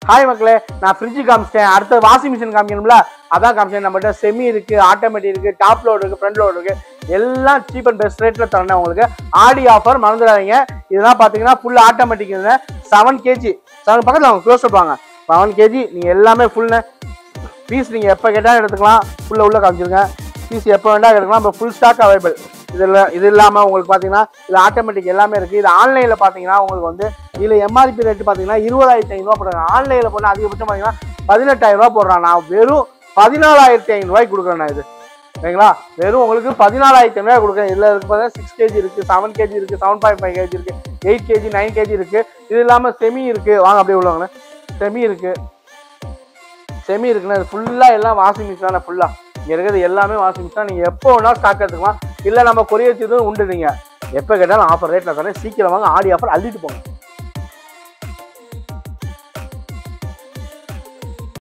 Hi மக்களே, நான் fridge காமிச்சிட்டேன். அடுத்த வாஷிங் மிஷின் காமிக்கணும்ல, அதான் காமிச்சேன். நம்மகிட்ட செமி இருக்கு, ஆட்டோமேட்டிக் இருக்கு, டாப் லோடு இருக்கு, ஃப்ரண்ட் லோடு இருக்கு. எல்லாம் சீப் அண்ட் பெஸ்ட் ரேட்ல தரேன் உங்களுக்கு. ஆடி ஆஃபர் மறந்துடாதீங்க. இதெல்லாம் பாத்தீங்கன்னா ஃபுல் ஆட்டோமேட்டிக் 7 kg 7 பக்கத்தில் அவங்க க்ளோஸ் பண்ணுவாங்க. 7 kg நீங்க எல்லாமே ஃபுல்னு பீஸ் நீங்க எப்போ கேட்டாலும் எடுத்துக்கலாம். உள்ள காமிச்சிருங்க. பீஸ் எப்போ வேண்டாம் எடுக்கலாம். இப்போ ஃபுல் ஸ்டாக் அவைலபிள். இது இல்லாமல் உங்களுக்கு பார்த்தீங்கன்னா இது ஆட்டோமேட்டிக் எல்லாமே இருக்குது. இது ஆன்லைனில் பார்த்தீங்கன்னா உங்களுக்கு வந்து இதில் எம்ஆர்பி ரேட்டு பார்த்தீங்கன்னா 20,500 போடுறாங்க. ஆன்லைனில் போனால் அதிகபட்சம் பார்த்தீங்கன்னா 18,000 போடுறான். நான் வெறும் 14,500 கொடுக்குறேன். நான் இது சரிங்களா, வெறும் உங்களுக்கு 14,500 கொடுக்குறேன். இதில் இருக்கு பார்த்தீங்கன்னா 6 kg இருக்குது, 7 kg இருக்குது, 7.5 kg இருக்குது, 8 kg 9 kg இருக்குது. இது இல்லாமல் செமி இருக்குது. வாங்க அப்படியே உள்ளவங்க செமி இருக்குன்னா இது ஃபுல்லாக எல்லாம் வாஷிங் மிஷின் தானே. ஃபுல்லாக இங்கே இருக்கிறது எல்லாமே வாஷிங் மிஷின் தான். நீங்கள் எப்போ வேணாலும் ஸ்டாக் எடுத்துக்கலாம். இல்லை நம்ம கொரியர் செய்தும் உண்டு. நீங்கள் எப்போ கேட்டாலும் ஆஃபர் ரேட்டில் தானே. சீக்கிரம் வாங்க, ஆடி ஆஃபர் அள்ளிட்டு போங்க.